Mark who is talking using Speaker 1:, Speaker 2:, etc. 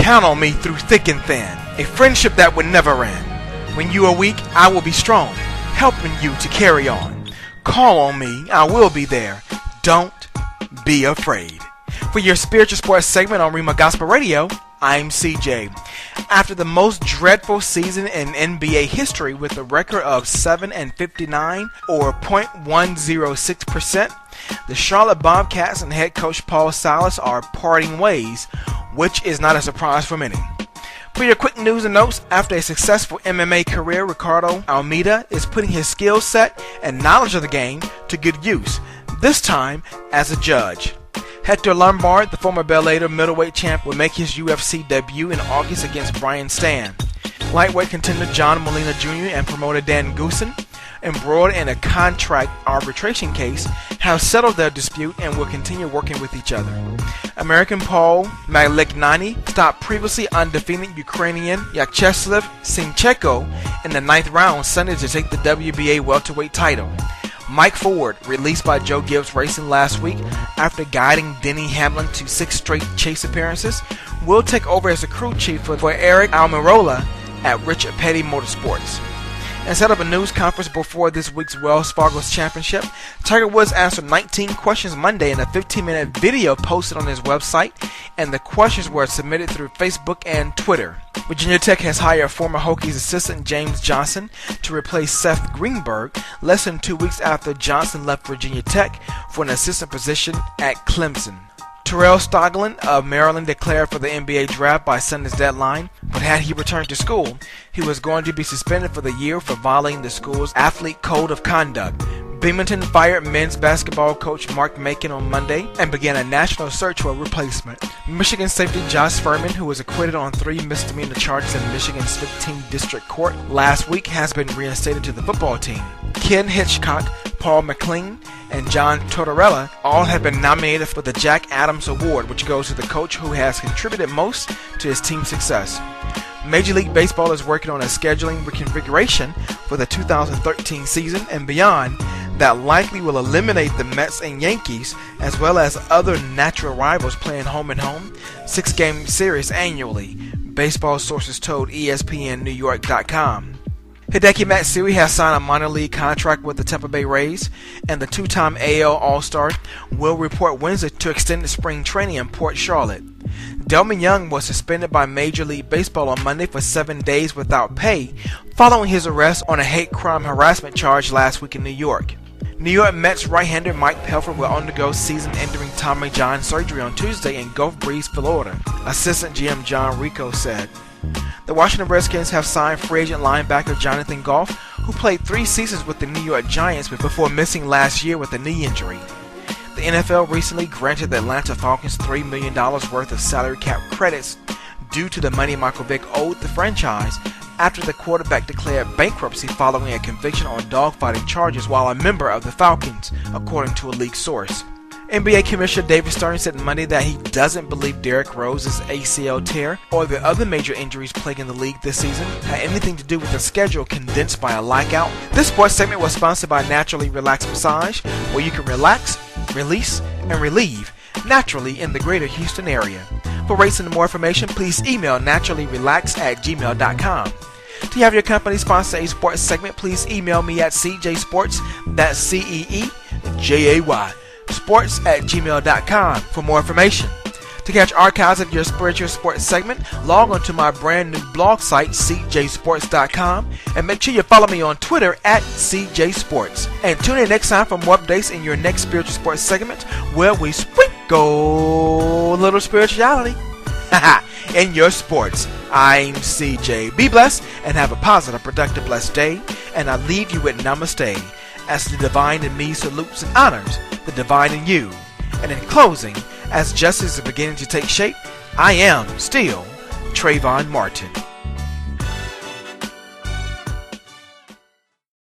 Speaker 1: Count on me through thick and thin, a friendship that would never end. When you are weak, I will be strong, helping you to carry on. Call on me, I will be there. Don't be afraid. For your spiritual sports segment on Rhema Gospel Radio, I'm CJ. After the most dreadful season in NBA history with a record of 7-59 or 0.106%, the Charlotte Bobcats and head coach Paul Silas are parting ways, which is not a surprise for many. For your quick news and notes, after a successful MMA career, Ricardo Almeida is putting his skill set and knowledge of the game to good use, this time as a judge. Hector Lombard, the former Bellator middleweight champ, will make his UFC debut in August against Brian Stann. Lightweight contender John Molina Jr. and promoter Dan Goossen, embroiled in a contract arbitration case, have settled their dispute and will continue working with each other. American Paul Malignani stopped previously undefeated Ukrainian Vyacheslav Sinchenko in the 9th round Sunday to take the WBA welterweight title. Mike Ford, released by Joe Gibbs Racing last week after guiding Denny Hamlin to 6 straight chase appearances, will take over as the crew chief for Eric Almirola at Richard Petty Motorsports. And set up a news conference before this week's Wells Fargo Championship, Tiger Woods answered 19 questions Monday in a 15-minute video posted on his website, and the questions were submitted through Facebook and Twitter. Virginia Tech has hired former Hokies assistant James Johnson to replace Seth Greenberg less than 2 weeks after Johnson left Virginia Tech for an assistant position at Clemson. Terrell Stoglin of Maryland declared for the NBA draft by Sunday's deadline, but had he returned to school, he was going to be suspended for the year for violating the school's athlete code of conduct. Binghamton fired men's basketball coach Mark Macon on Monday and began a national search for a replacement. Michigan safety Josh Furman, who was acquitted on 3 misdemeanor charges in Michigan's 15th District Court last week, has been reinstated to the football team. Ken Hitchcock, Paul McLean, and John Tortorella all have been nominated for the Jack Adams Award, which goes to the coach who has contributed most to his team's success. Major League Baseball is working on a scheduling reconfiguration for the 2013 season and beyond that likely will eliminate the Mets and Yankees, as well as other natural rivals playing home-and-home 6-game series annually, baseball sources told ESPNNewYork.com. Hideki Matsui has signed a minor league contract with the Tampa Bay Rays, and the 2-time AL All-Star will report Wednesday to extended spring training in Port Charlotte. Delmond Young was suspended by Major League Baseball on Monday for 7 days without pay following his arrest on a hate crime harassment charge last week in New York. New York Mets right-hander Mike Pelfrey will undergo season-ending Tommy John surgery on Tuesday in Gulf Breeze, Florida, assistant GM John Rico said. The Washington Redskins have signed free agent linebacker Jonathan Goff, who played 3 seasons with the New York Giants before missing last year with a knee injury. The NFL recently granted the Atlanta Falcons $3 million worth of salary cap credits due to the money Michael Vick owed the franchise after the quarterback declared bankruptcy following a conviction on dogfighting charges while a member of the Falcons, according to a leaked source. NBA Commissioner David Stern said Monday that he doesn't believe Derrick Rose's ACL tear or the other major injuries plaguing the league this season had anything to do with the schedule condensed by a lockout. This sports segment was sponsored by Naturally Relax Massage, where you can relax, release, and relieve naturally in the greater Houston area. For rates and more information, please email naturallyrelax@gmail.com. To have your company sponsor a sports segment, please email me at CEEJAY, that's CEEJAY, sports@gmail.com for more information. To catch archives of your spiritual sports segment, log on to my brand new blog site, CJSports.com, and make sure you follow me on Twitter at CJSports. And tune in next time for more updates in your next spiritual sports segment, where we sprinkle a little spirituality in your sports. I'm CJ. Be blessed and have a positive, productive, blessed day. And I leave you with namaste, as the divine in me salutes and honors the divine in you. And in closing, as justice is beginning to take shape, I am still Trayvon Martin.